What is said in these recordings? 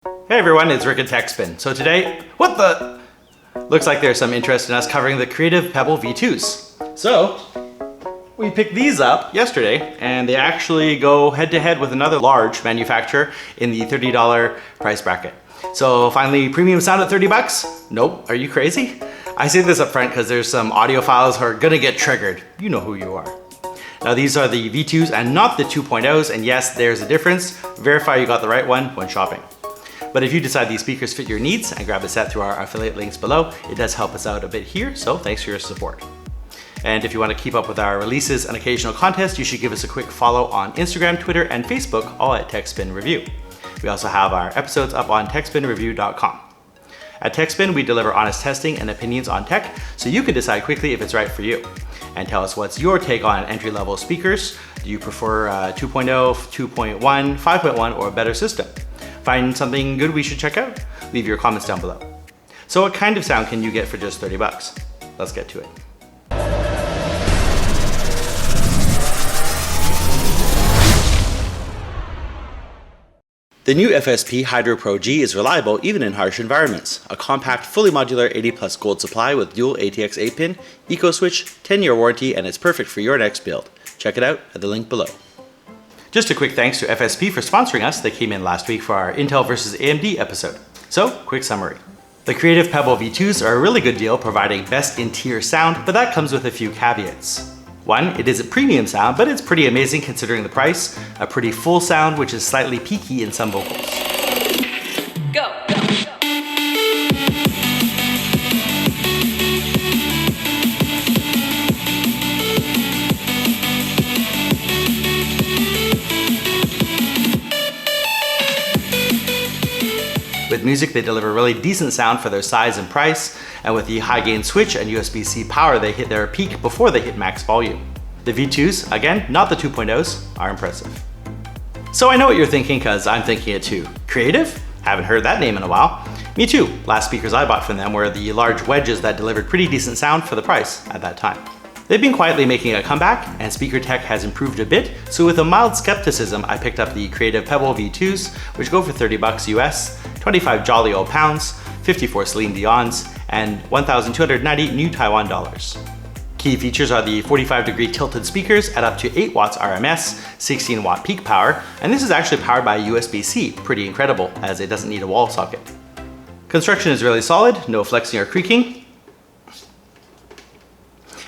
Hey everyone, it's Rick at Techspin. So today, looks like there's some interest in us covering the creative Pebble V2s. So, we picked these up yesterday and they actually go head to head with another large manufacturer in the $30 price bracket. So finally, premium sound at 30 bucks? Nope, are you crazy? I say this up front because there's some audiophiles who are gonna get triggered. You know who you are. Now these are the V2s and not the 2.0s, and yes, there's a difference. Verify you got the right one when shopping. But if you decide these speakers fit your needs and grab a set through our affiliate links below, it does help us out a bit here, so thanks for your support. And if you want to keep up with our releases and occasional contests, you should give us a quick follow on Instagram, Twitter, and Facebook, all at Techspin Review. We also have our episodes up on techspinreview.com. At Techspin, we deliver honest testing and opinions on tech, so you can decide quickly if it's right for you. And tell us what's your take on entry-level speakers. Do you prefer 2.0, 2.1, 5.1, or a better system? Find something good we should check out? Leave your comments down below. So what kind of sound can you get for just 30 bucks? Let's get to it. The new FSP Hydro Pro G is reliable even in harsh environments. A compact, fully modular 80+ gold supply with dual ATX 8-pin, Eco Switch, 10-year warranty, and it's perfect for your next build. Check it out at the link below. Just a quick thanks to FSP for sponsoring us. They came in last week for our Intel versus AMD episode. So, quick summary. The creative Pebble V2s are a really good deal, providing best in tier sound, but that comes with a few caveats. One, it is a premium sound, but it's pretty amazing considering the price. A pretty full sound, which is slightly peaky in some vocals. Go! With music, they deliver really decent sound for their size and price, and with the high gain switch and USB-C power, they hit their peak before they hit max volume. The V2s, again, not the 2.0s, are impressive. So I know what you're thinking, because I'm thinking it too. Creative? Haven't heard that name in a while. Me too. Last speakers I bought from them were the large wedges that delivered pretty decent sound for the price at that time. They've been quietly making a comeback, and speaker tech has improved a bit, so with a mild skepticism, I picked up the creative Pebble V2s, which go for 30 bucks US, 25 jolly old pounds, 54 Celine Dion's, and 1,290 new Taiwan dollars. Key features are the 45-degree tilted speakers at up to 8 watts RMS, 16 watt peak power, and this is actually powered by USB-C, pretty incredible as it doesn't need a wall socket. Construction is really solid, no flexing or creaking,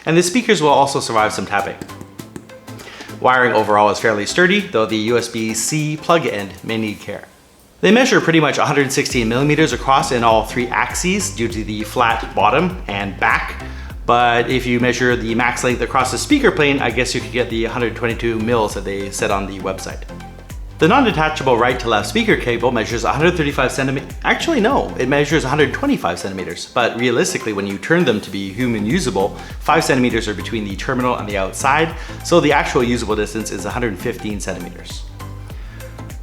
and the speakers will also survive some tapping. Wiring overall is fairly sturdy, though the USB-C plug end may need care. They measure pretty much 116 millimeters across in all 3 axes due to the flat bottom and back, but if you measure the max length across the speaker plane, I guess you could get the 122 mils that they said on the website. The non-detachable right to left speaker cable measures 135 centimeters. Actually, no, it measures 125 centimeters, but realistically, when you turn them to be human usable, 5 centimeters are between the terminal and the outside, so the actual usable distance is 115 centimeters.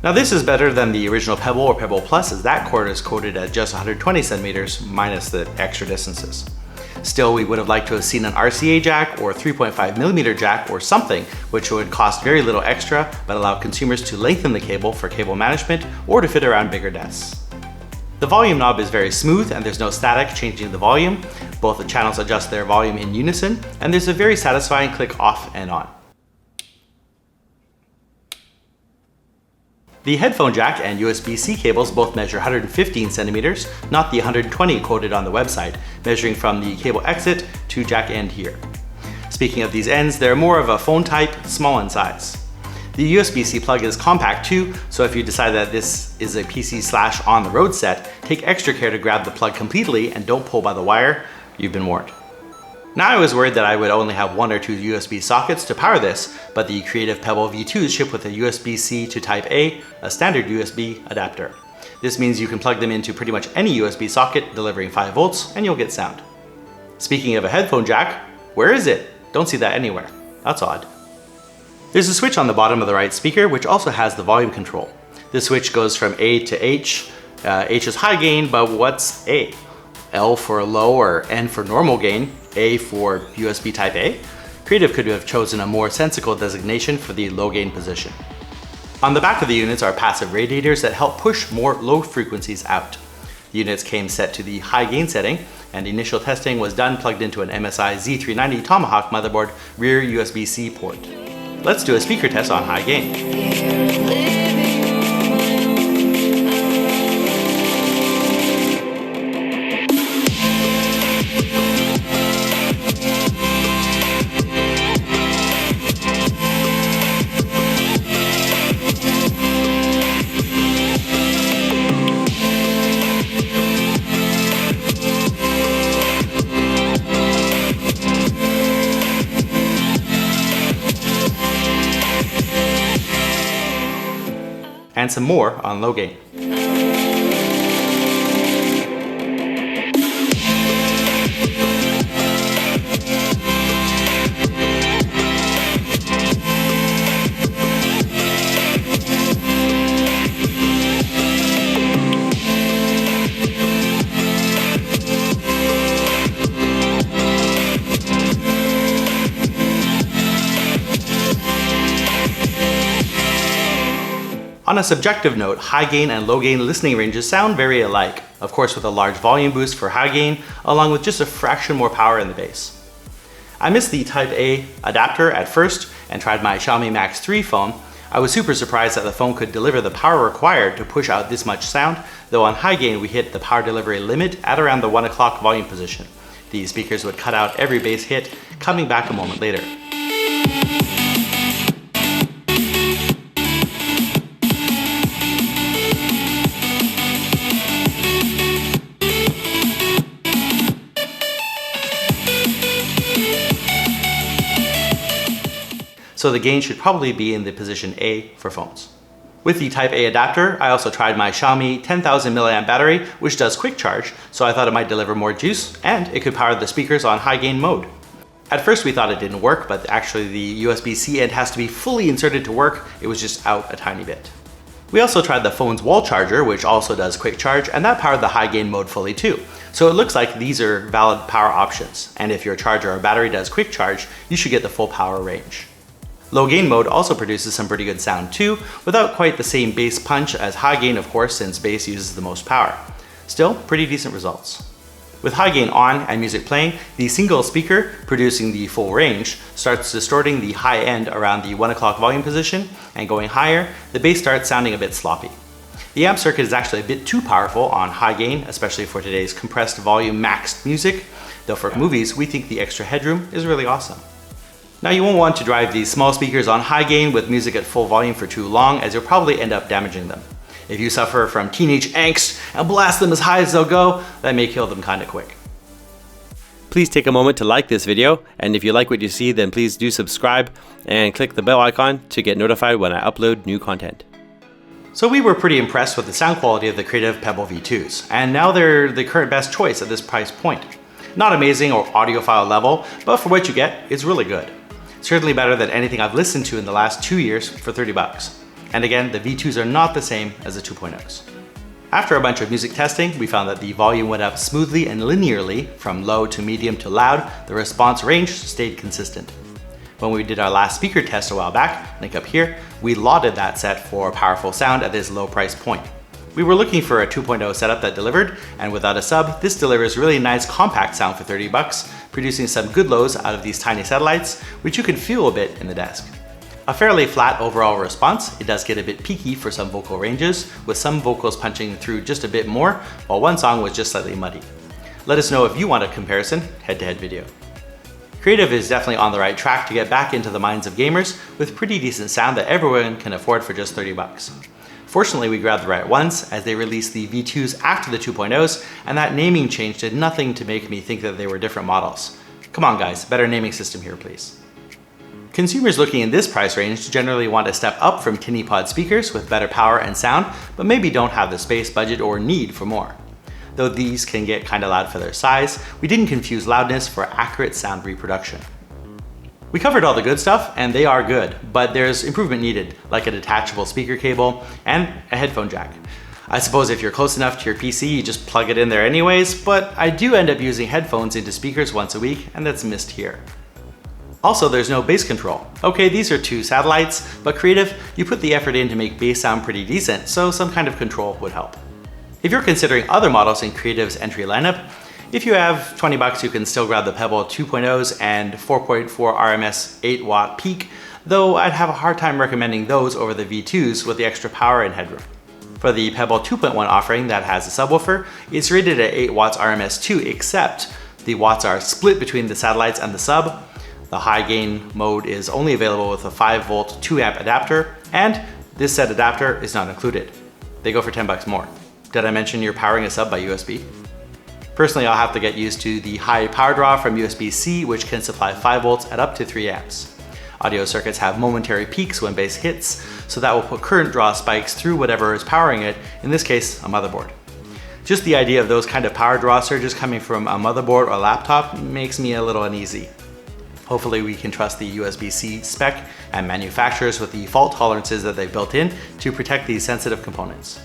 Now this is better than the original Pebble or Pebble Plus, as that cord is quoted at just 120 centimeters minus the extra distances. Still, we would have liked to have seen an RCA jack or 3.5mm jack or something, which would cost very little extra but allow consumers to lengthen the cable for cable management or to fit around bigger desks. The volume knob is very smooth and there's no static changing the volume. Both the channels adjust their volume in unison, and there's a very satisfying click off and on. The headphone jack and USB-C cables both measure 115 centimeters, not the 120 quoted on the website, measuring from the cable exit to jack end here. Speaking of these ends, they're more of a phone type, small in size. The USB-C plug is compact too, so if you decide that this is a PC / on the road set, take extra care to grab the plug completely and don't pull by the wire. You've been warned. Now I was worried that I would only have 1 or 2 USB sockets to power this, but the creative Pebble V2s ship with a USB-C to Type A, a standard USB adapter. This means you can plug them into pretty much any USB socket, delivering 5 volts, and you'll get sound. Speaking of a headphone jack, where is it? Don't see that anywhere. That's odd. There's a switch on the bottom of the right speaker, which also has the volume control. This switch goes from A to H. H is high gain, but what's A? L for low or N for normal gain, A for USB Type A. Creative could have chosen a more sensical designation for the low gain position. On the back of the units are passive radiators that help push more low frequencies out. The units came set to the high gain setting, and initial testing was done plugged into an MSI Z390 Tomahawk motherboard rear USB-C port. Let's do a speaker test on high gain. And some more on low gain. On a subjective note, high gain and low gain listening ranges sound very alike, of course with a large volume boost for high gain, along with just a fraction more power in the bass. I missed the Type A adapter at first and tried my Xiaomi Max 3 phone. I was super surprised that the phone could deliver the power required to push out this much sound, though on high gain we hit the power delivery limit at around the 1 o'clock volume position. These speakers would cut out every bass hit, coming back a moment later. So the gain should probably be in the position A for phones. With the Type A adapter, I also tried my Xiaomi 10,000 mAh battery, which does quick charge, so I thought it might deliver more juice, and it could power the speakers on high gain mode. At first we thought it didn't work, but actually the USB-C end has to be fully inserted to work, it was just out a tiny bit. We also tried the phone's wall charger, which also does quick charge, and that powered the high gain mode fully too. So it looks like these are valid power options, and if your charger or battery does quick charge, you should get the full power range. Low gain mode also produces some pretty good sound too, without quite the same bass punch as high gain, of course, since bass uses the most power. Still, pretty decent results. With high gain on and music playing, the single speaker producing the full range starts distorting the high end around the 1 o'clock volume position, and going higher, the bass starts sounding a bit sloppy. The amp circuit is actually a bit too powerful on high gain, especially for today's compressed volume maxed music, though for movies we think the extra headroom is really awesome. Now you won't want to drive these small speakers on high gain with music at full volume for too long, as you'll probably end up damaging them. If you suffer from teenage angst and blast them as high as they'll go, that may kill them kinda quick. Please take a moment to like this video, and if you like what you see, then please do subscribe and click the bell icon to get notified when I upload new content. So we were pretty impressed with the sound quality of the creative Pebble V2s, and now they're the current best choice at this price point. Not amazing or audiophile level, but for what you get, it's really good. Certainly better than anything I've listened to in the last 2 years for 30 bucks. And again, the V2s are not the same as the 2.0s. After a bunch of music testing, we found that the volume went up smoothly and linearly from low to medium to loud. The response range stayed consistent. When we did our last speaker test a while back, link up here, we lauded that set for powerful sound at this low price point. We were looking for a 2.0 setup that delivered, and without a sub, this delivers really nice compact sound for 30 bucks, producing some good lows out of these tiny satellites, which you can feel a bit in the desk. A fairly flat overall response. It does get a bit peaky for some vocal ranges, with some vocals punching through just a bit more, while one song was just slightly muddy. Let us know if you want a comparison head-to-head video. Creative is definitely on the right track to get back into the minds of gamers with pretty decent sound that everyone can afford for just 30 bucks. Fortunately, we grabbed the right ones as they released the V2s after the 2.0s, and that naming change did nothing to make me think that they were different models. Come on guys, better naming system here please. Consumers looking in this price range generally want to step up from tinny pod speakers with better power and sound, but maybe don't have the space, budget, or need for more. Though these can get kinda loud for their size, we didn't confuse loudness for accurate sound reproduction. We covered all the good stuff, and they are good, but there's improvement needed, like a detachable speaker cable and a headphone jack. I suppose if you're close enough to your PC, you just plug it in there anyways, but I do end up using headphones into speakers once a week, and that's missed here. Also, there's no bass control. Okay, these are 2 satellites, but Creative, you put the effort in to make bass sound pretty decent, so some kind of control would help. If you're considering other models in Creative's entry lineup, if you have 20 bucks, you can still grab the Pebble 2.0s and 4.4 RMS 8 watt peak, though I'd have a hard time recommending those over the V2s with the extra power and headroom. For the Pebble 2.1 offering that has a subwoofer, it's rated at 8 watts RMS 2, except the watts are split between the satellites and the sub. The high gain mode is only available with a 5 volt 2 amp adapter, and this set adapter is not included. They go for 10 bucks more. Did I mention you're powering a sub by USB? Personally, I'll have to get used to the high power draw from USB-C, which can supply 5 volts at up to 3 amps. Audio circuits have momentary peaks when bass hits, so that will put current draw spikes through whatever is powering it, in this case, a motherboard. Just the idea of those kind of power draw surges coming from a motherboard or laptop makes me a little uneasy. Hopefully we can trust the USB-C spec and manufacturers with the fault tolerances that they've built in to protect these sensitive components.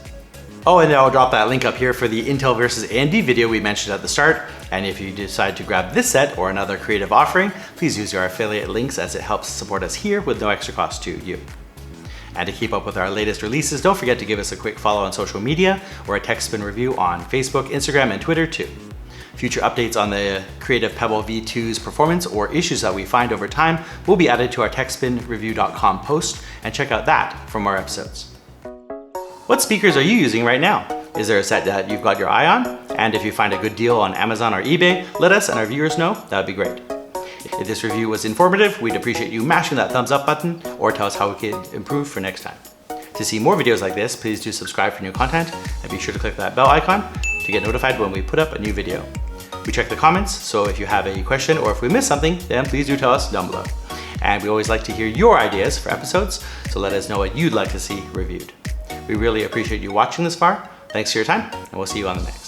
Oh, and I'll drop that link up here for the Intel versus AMD video we mentioned at the start. And if you decide to grab this set or another Creative offering, please use our affiliate links as it helps support us here with no extra cost to you. And to keep up with our latest releases, don't forget to give us a quick follow on social media or a Techspin review on Facebook, Instagram, and Twitter too. Future updates on the Creative Pebble V2's performance or issues that we find over time will be added to our techspinreview.com post, and check out that for more episodes. What speakers are you using right now? Is there a set that you've got your eye on? And if you find a good deal on Amazon or eBay, let us and our viewers know. That would be great. If this review was informative, we'd appreciate you mashing that thumbs up button or tell us how we could improve for next time. To see more videos like this, please do subscribe for new content and be sure to click that bell icon to get notified when we put up a new video. We check the comments, so if you have a question or if we missed something, then please do tell us down below. And we always like to hear your ideas for episodes, so let us know what you'd like to see reviewed. We really appreciate you watching this far. Thanks for your time, and we'll see you on the next.